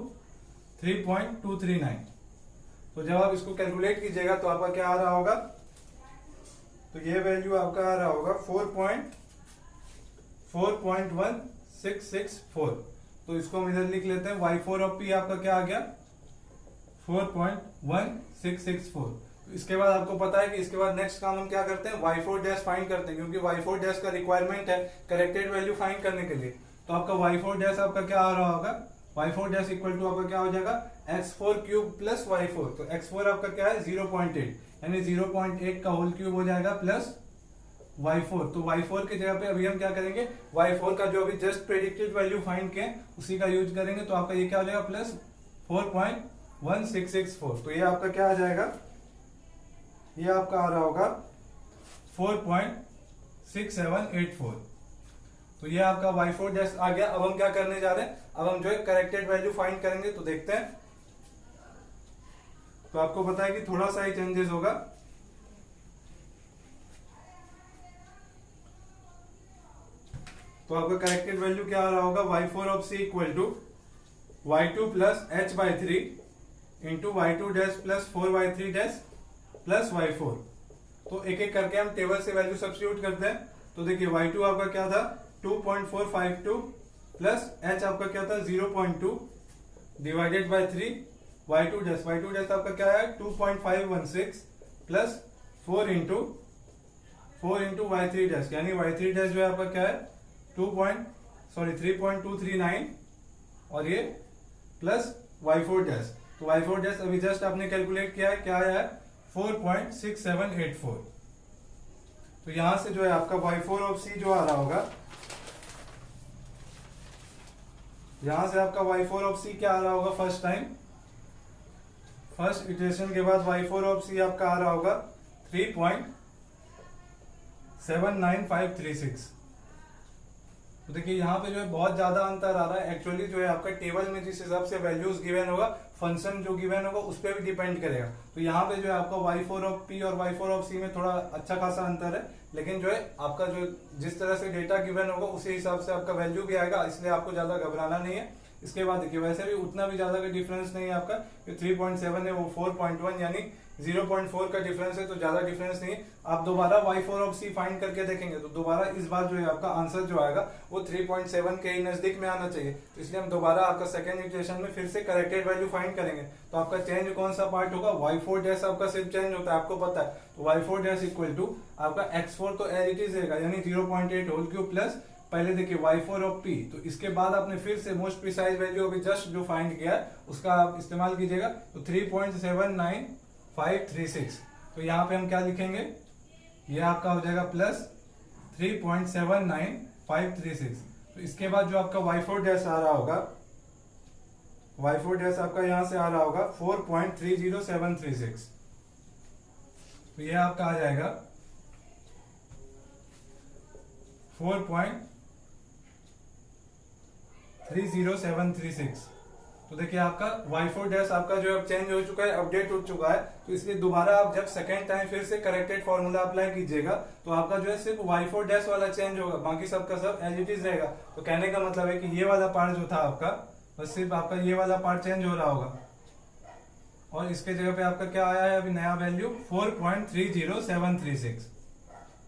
3.239। तो जब आप इसको कैलकुलेट कीजिएगा तो आपका क्या आ रहा होगा, तो ये वैल्यू आपका आ रहा होगा 4.1664। तो इसको हम इधर लिख लेते हैं y4 ऑफ p आपका क्या आ गया 4.1664। तो इसके बाद आपको पता है कि इसके बाद नेक्स्ट काम हम क्या करते हैं y4 डैश फाइंड करते हैं, क्योंकि y4 डैश का रिक्वायरमेंट है करेक्टेड वैल्यू फाइंड करने के लिए। तो आपका y4 डैश आपका क्या आ रहा होगा, y4 डैश इक्वल टू आपका क्या हो जाएगा x4 क्यूब प्लस y4। तो x4 आपका क्या है 0.8 यानी 0.8 का होल क्यूब हो जाएगा प्लस y4। तो y4 की जगह पे अभी हम क्या करेंगे y4 का जो अभी जस्ट प्रेडिक्टेड वैल्यू फाइंड किए उसी का यूज करेंगे। तो आपका ये क्या हो जाएगा प्लस 4.1664। तो ये आपका क्या आ जाएगा, ये आपका आ रहा होगा 4.6784। तो ये आपका y4 डैश आ गया। अब हम क्या करने जा रहे हैं, अब हम जो है करेक्टेड वैल्यू फाइंड करेंगे। तो देखते हैं, तो आपको पता है कि थोड़ा सा ही चेंजेस होगा। तो आपका करेक्टेड वैल्यू क्या आ रहा होगा y4 of c equal to y2 plus h by 3 into y2 dash plus 4y3 dash plus y4। तो एक एक करके हम टेबल से वैल्यू सब्स्टिट्यूट करते हैं। तो देखिए y2 आपका क्या था 2.452 प्लस h आपका क्या था 0.2 डिवाइडेड बाय 3 y2 डैश आपका क्या है 2.516 प्लस 4 इंटू y3 डैश, यानी y3 डैश जो है आपका क्या है 3.239 और ये प्लस y4 डैश। तो y4 डैश अभी जस्ट आपने कैलकुलेट किया है, क्या आया है 4.6784। तो यहां से जो है आपका y4 ऑफ c जो आ रहा होगा, यहां से आपका y4 ऑफ c क्या आ रहा होगा फर्स्ट इटरेशन के बाद y4 ऑफ c आपका आ रहा होगा 3.79536। तो देखिए यहाँ पे जो है बहुत ज्यादा अंतर आ रहा है। एक्चुअली जो है आपका टेबल में जिस हिसाब से वैल्यूज गिवन होगा, फंक्शन जो गिवन होगा उस पर भी डिपेंड करेगा। तो यहाँ पे जो है आपका y4 ऑफ p और y4 ऑफ c में थोड़ा अच्छा खासा अंतर है, लेकिन जो है आपका जो जिस तरह से डेटा गिवन होगा उसी हिसाब से आपका वैल्यू भी आएगा, इसलिए आपको ज्यादा घबराना नहीं है। इसके बाद देखिए वैसे भी उतना भी ज्यादा का डिफरेंस नहीं है आपका, 3.7 है वो 4.1 यानी 0.4 का डिफरेंस है, तो ज्यादा डिफरेंस नहीं है। आप दोबारा y4 ऑफ c फाइंड करके देखेंगे तो दोबारा इस बार जो है आपका आंसर जो आएगा वो 3.7 के ही नजदीक में आना चाहिए। तो इसलिए हम दोबारा आपका सेकंड इक्वेशन में फिर से करेक्टेड वैल्यू फाइंड करेंगे। तो आपका चेंज कौन सा पार्ट होगा, y4 डैश आपका सिर्फ चेंज होता है, आपको पता है। तो y4 डैश इक्वल टू आपका x4 तो एज इट इज रहेगा, यानी 0.8 होल क्यूब प्लस पहले देखिए y4 ऑफ p। तो इसके बाद आपने फिर से मोस्ट प्रिसाइज वैल्यू अभी जस्ट जो फाइंड किया है उसका आप इस्तेमाल कीजिएगा। तो 3.79536। तो यहाँ पे हम क्या लिखेंगे, ये आपका हो जाएगा प्लस 3.79536। तो इसके बाद जो आपका y4 डैश आ रहा होगा, y4 डैश आपका यहां से आ रहा होगा 4.30736। तो ये आपका आ जाएगा 4.30736। तो देखिए आपका y4 डैश आपका जो है चेंज हो चुका है, अपडेट हो चुका है। तो इसलिए दोबारा आप जब सेकेंड टाइम फिर से करेक्टेड फॉर्मूला अप्लाई कीजिएगा तो आपका जो है सिर्फ y4 डैश वाला चेंज होगा, बाकी सबका सब एज इट इज रहेगा। तो कहने का मतलब है कि ये वाला पार्ट जो था आपका, बस सिर्फ आपका ये वाला पार्ट चेंज हो रहा होगा और इसके जगह पे आपका क्या आया है अभी नया वैल्यू 4.30736।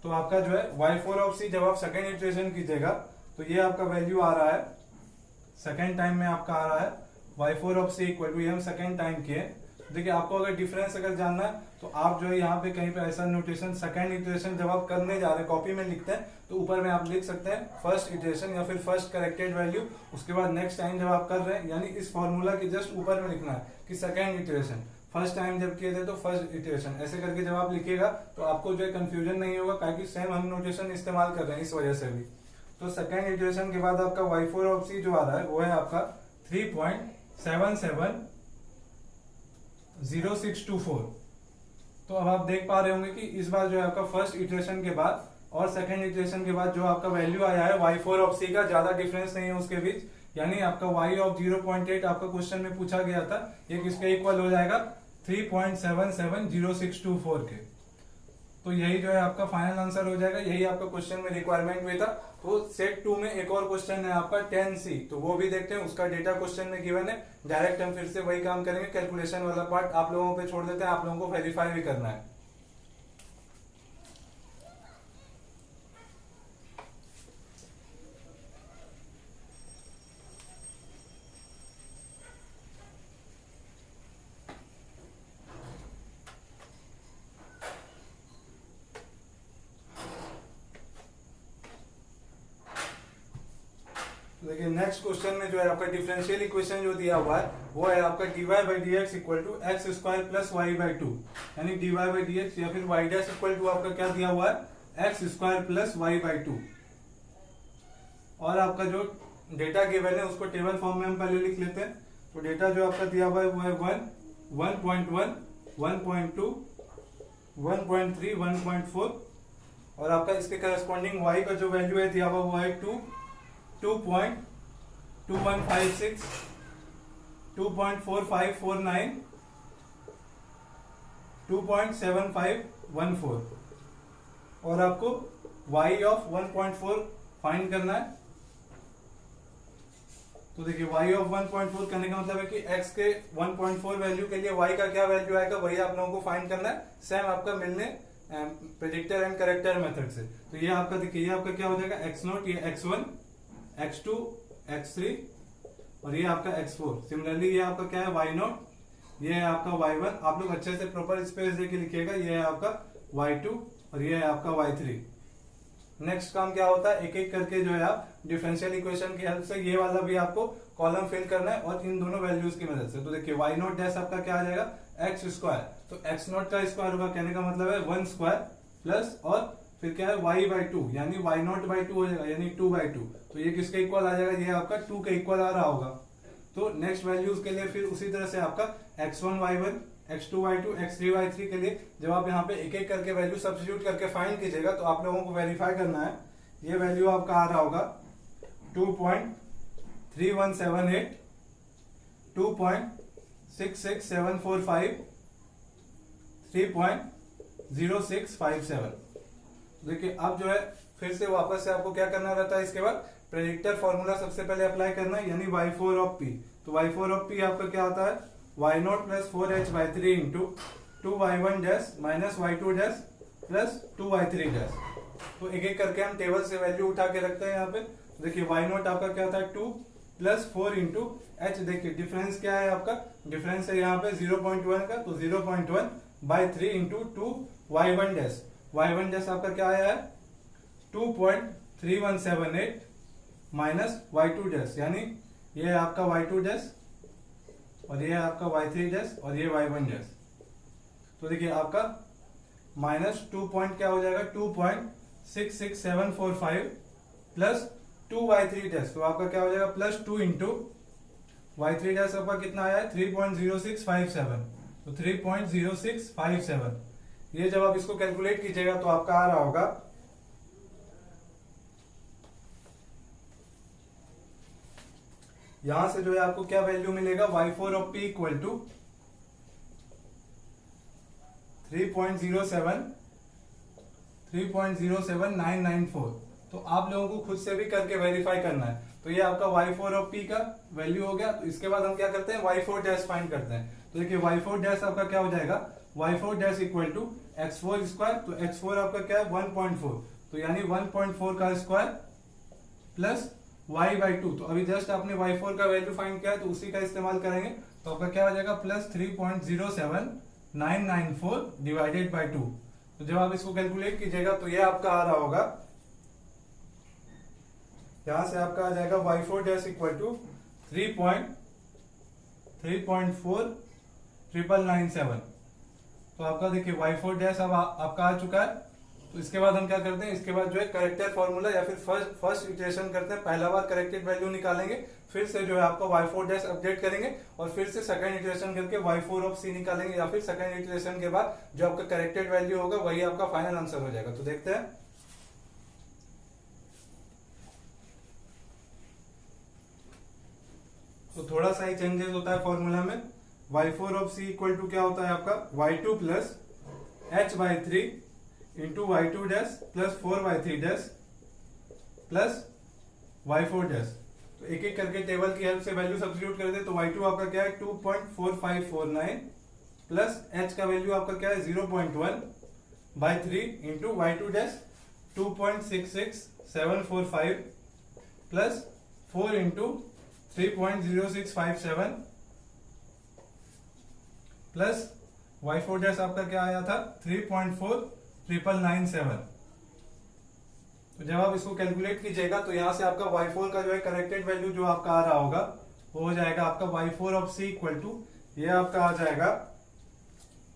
तो आपका जो है y4 ऑफ c जब आप सेकेंड इटरेशन कीजिएगा तो ये आपका वैल्यू आ रहा है, सेकेंड टाइम में आपका आ रहा है y4 of c equal to, ये हम सेकेंड टाइम किए। देखिए आपको अगर डिफरेंस अगर जानना है तो आप जो है यहाँ पे कहीं पे ऐसा नोटेशन सेकेंड इटरेशन जब आप करने जा रहे हैं कॉपी में लिखते हैं तो ऊपर में आप लिख सकते हैं फर्स्ट इटरेशन या फिर फर्स्ट करेक्टेड वैल्यू। उसके बाद नेक्स्ट टाइम जब आप कर रहे हैं, यानी इस फॉर्मूला के जस्ट ऊपर में लिखना है कि सेकेंड इटरेशन, फर्स्ट टाइम जब किए थे तो फर्स्ट इटरेशन, ऐसे करके जब आप लिखिएगा तो आपको जो है कंफ्यूजन नहीं होगा, क्योंकि सेम हम नोटेशन इस्तेमाल कर रहे हैं इस वजह से भी। तो सेकेंड इटरेशन के बाद आपका y4 ऑफ c जो आ रहा है वो है आपका 3.770624। तो अब आप देख पा रहे होंगे कि इस बार जो है आपका फर्स्ट इटरेशन के बाद और सेकेंड इटरेशन के बाद जो आपका वैल्यू आया है y4 ऑफ c का ज्यादा डिफरेंस नहीं है उसके बीच, यानी आपका y ऑफ 0.8 आपका क्वेश्चन में पूछा गया था, ये किसके इक्वल हो जाएगा 3.770624 के। तो यही जो है आपका फाइनल आंसर हो जाएगा, यही आपका क्वेश्चन में रिक्वायरमेंट भी था। तो सेट 2 में एक और क्वेश्चन है आपका 10C, तो वो भी देखते हैं, उसका डेटा क्वेश्चन में गिवन है। डायरेक्ट हम फिर से वही काम करेंगे, कैलकुलेशन वाला पार्ट आप लोगों पे छोड़ देते हैं, आप लोगों को वेरीफाई भी करना है। देखिए नेक्स्ट क्वेश्चन में जो है आपका डिफरेंशियल इक्वेशन जो दिया हुआ है वो है आपका dy by d x equal to x square plus y by two, यानी dy बाई डी एक्स या फिर y डैश इक्वल टू आपका क्या दिया हुआ है x square plus y by two. और आपका जो डेटा गिवन है उसको टेबल फॉर्म में हम पहले लिख लेते हैं। तो डेटा जो आपका दिया हुआ है वो है 1, 1.1, 1.2, 1.3, 1.4 और आपका इसके करस्पॉन्डिंग y का जो वैल्यू है दिया हुआ वो है 2.2156, 2.4549, 2.7514 और आपको y ऑफ 1.4 फाइंड करना है। तो तो देखिए y ऑफ 1.4 करने का मतलब है कि x के 1.4 वैल्यू के लिए y का क्या वैल्यू आएगा वही आप लोगों को फाइंड करना है, सेम आपका मिलने प्रेडिक्टर एंड करेक्टर मेथड से। तो ये आपका देखिए ये आपका क्या हो जाएगा x0, ये x1, x2, x3 और ये आपका x4। सिमिलरली ये आपका क्या है y0, ये है आपका y1। आप लोग अच्छे से प्रॉपर स्पेस देके लिखिएगा, ये है आपका y2 और ये है आपका y3। नेक्स्ट काम क्या होता है, एक एक करके जो है आप डिफरेंशियल इक्वेशन की हेल्प से ये वाला भी आपको कॉलम फिल करना है और इन दोनों वैल्यूज की मदद से। तो देखिए y0 डैश आपका क्या आ जाएगा x स्क्वायर, तो x0 का स्क्वायर होगा, कहने का मतलब है 1 स्क्वायर प्लस और फिर क्या है y/2 यानी y0/2 हो जाएगा यानी 2/2। तो ये किसके इक्वल आ जाएगा, ये आपका 2 के इक्वल आ रहा होगा। तो नेक्स्ट वैल्यूज के लिए फिर उसी तरह से आपका x1 y1, x2 y2, x3 y3 के लिए जब आप यहाँ पे एक एक करके वैल्यू सब्स्टिट्यूट करके फाइंड कीजिएगा तो आप लोगों को वेरीफाई करना है। ये वैल्यू आपका आ रहा होगा 2.31782, 2.66745, 3.0657। देखिए अब जो है फिर से वापस से आपको क्या करना रहता है, इसके बाद प्रेडिक्टर फॉर्मूला सबसे पहले अप्लाई करना है यानी y4 ऑफ p। तो y4 ऑफ p आपका क्या आता है y0 plus 4h/3 into 2y1 dash minus y2 dash plus 2y3 dash. तो एक एक करके हम टेबल से वैल्यू उठा के रखते हैं यहाँ पे। देखिए y0 आपका क्या था 2 प्लस 4 इंटू h। देखिए डिफरेंस क्या है आपका, डिफरेंस है यहाँ पे 0.1 का, तो 0.1/3 into 2y1 dash. y1 dash आपका क्या आया है 2.3178 माइनस y2 डैश, यानी ये है आपका y2 डैश और ये है आपका y3 डैश और ये y1 डैश। तो देखिए आपका माइनस 2 पॉइंट क्या हो जाएगा 2.66745 प्लस 2y3 डैश, तो आपका क्या हो जाएगा प्लस 2 इंटू y3 डैश आपका कितना आया है 3.0657, तो 3.0657। ये जब आप इसको कैलकुलेट कीजिएगा तो आपका आ रहा होगा यहां से जो है आपको क्या वैल्यू मिलेगा y4 of p equal to 3.07994। तो आप लोगों को खुद से भी करके वेरीफाई करना है। तो ये आपका y4 ऑफ p का वैल्यू हो गया। तो इसके बाद हम क्या करते हैं y4 डैश फाइंड करते हैं। तो देखिए y4 डैश आपका क्या हो जाएगा y4 dash equal to x4 square, तो x4 आपका क्या है 1.4, तो यानी 1.4 का स्क्वायर प्लस y/2। तो अभी जस्ट आपने y4 का वैल्यू फाइंड किया है तो उसी का इस्तेमाल करेंगे। तो आपका क्या हो जाएगा प्लस 3.07994 डिवाइडेड बाई 2। तो जब आप इसको कैलकुलेट कीजिएगा तो ये आपका आ रहा होगा, यहां से आपका आ जाएगा y4 डैश इक्वल टू 3.4997। तो आपका देखिए y4 डैश अब आपका आ चुका है। तो इसके बाद हम क्या करते हैं, इसके बाद जो है करेक्टर फॉर्मूला या फिर फर्स्ट इटरेशन करते हैं, पहला बार करेक्टेड वैल्यू निकालेंगे, फिर से जो है आपका y4 डैश अपडेट करेंगे और फिर से सेकंड इटरेशन करके y4 ऑफ c निकालेंगे, या फिर सेकंड इटरेशन के बाद जो आपका करेक्टेड वैल्यू होगा वही आपका फाइनल आंसर हो जाएगा। तो देखते हैं। तो थोड़ा सा ही चेंजेस होता है फॉर्मूला में। y4 of c equal to क्या होता है आपका y2 plus h/3 into y2 dash plus 4y3 dash plus y4 dash. तो एक एक करके टेबल की हेल्प से वैल्यू सब्स्टिट्यूट कर दे। तो y2 आपका क्या है 2.4549 प्लस h का वैल्यू आपका क्या है 0.1/3 into y2 dash 2.66745 plus 4 into 3.0657 plus y4 dash आपका क्या आया था 3.4997। तो जब आप इसको कैलकुलेट कीजिएगा तो यहां से आपका y4 का जो है करेक्टेड वैल्यू जो आपका आ रहा होगा वो हो जाएगा आपका y4 of c equal to ये आपका आ जाएगा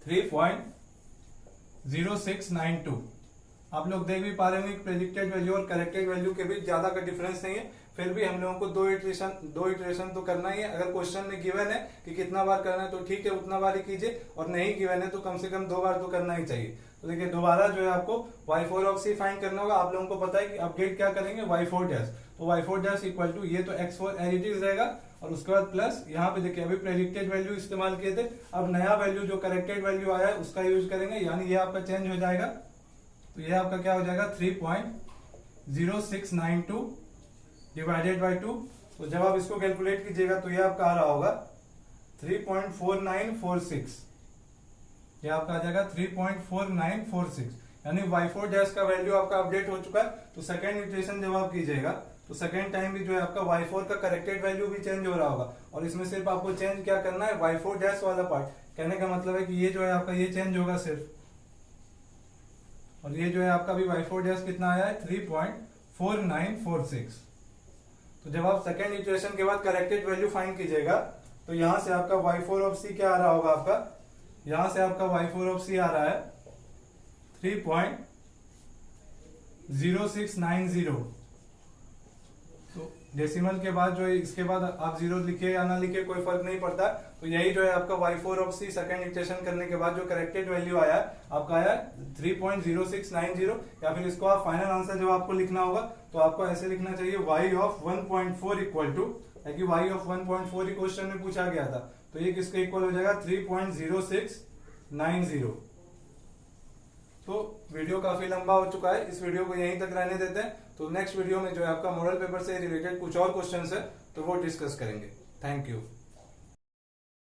3.0692। आप लोग देख भी पा रहे होंगे प्रेडिक्टेड वैल्यू और करेक्टेड वैल्यू के बीच ज्यादा का डिफरेंस नहीं है, फिर भी हम लोगों को दो इटरेशन तो करना ही है। अगर क्वेश्चन में गिवन है कि कितना बार करना है तो ठीक है उतना बार ही कीजिए, और नहीं गिवन है तो कम से कम 2 बार तो करना ही चाहिए। तो देखिए दोबारा जो है आपको y4 ऑफ c फाइंड करना होगा। आप लोगों को पता है कि अपडेट क्या करेंगे y4 डैश, तो y4 डैश इक्वल टू ये तो x4 एज इट इज रहेगा और उसके बाद प्लस यहाँ पे देखिए अभी प्रेडिक्टेड वैल्यू इस्तेमाल किए थे, अब नया वैल्यू जो करेक्टेड वैल्यू आया है उसका यूज करेंगे, यानी ये आपका चेंज हो जाएगा। तो ये आपका क्या हो जाएगा 3.0692 डिवाइडेड बाई 2। तो तो जब आप इसको कैलकुलेट कीजिएगा तो ये आपका आ रहा होगा 3.4946, ये आपका आ जाएगा 3.4946, यानी y4 डैश का वैल्यू आपका अपडेट हो चुका है। तो सेकेंड इटरेशन जब आप कीजिएगा तो सेकेंड टाइम भी जो है आपका y4 का करेक्टेड वैल्यू भी चेंज हो रहा होगा, और इसमें सिर्फ आपको चेंज क्या करना है, y4 डैश वाला पार्ट। कहने का मतलब है कि ये जो है आपका ये चेंज होगा सिर्फ, और ये जो है आपका भी y4 डैश कितना आया है 3.4946। तो जब आप सेकेंड इटरेशन के बाद करेक्टेड वैल्यू फाइंड कीजिएगा तो यहां से आपका y4 ऑफ c क्या आ रहा होगा, आपका यहां से आपका y4 ऑफ c आ रहा है 3.0690। तो डेसिमल के बाद जो है इसके बाद आप जीरो लिखे या ना लिखे कोई फर्क नहीं पड़ता। तो यही जो है आपका y4 of c second iteration करने के बाद जो करेक्टेड वैल्यू आया आपका आया 3.0690। या फिर इसको आप फाइनल आंसर जब आपको लिखना होगा तो आपको ऐसे लिखना चाहिए y ऑफ 1.4 इक्वल टू, ताकि y ऑफ 1.4 ही क्वेश्चन में पूछा गया था, तो ये किसके इक्वल हो जाएगा 3.0690। तो वीडियो काफी लंबा हो चुका है, इस वीडियो को यहीं तक रहने देते हैं। तो नेक्स्ट वीडियो में जो है आपका मॉडल पेपर से रिलेटेड कुछ और क्वेश्चंस है तो वो डिस्कस करेंगे। Thank you.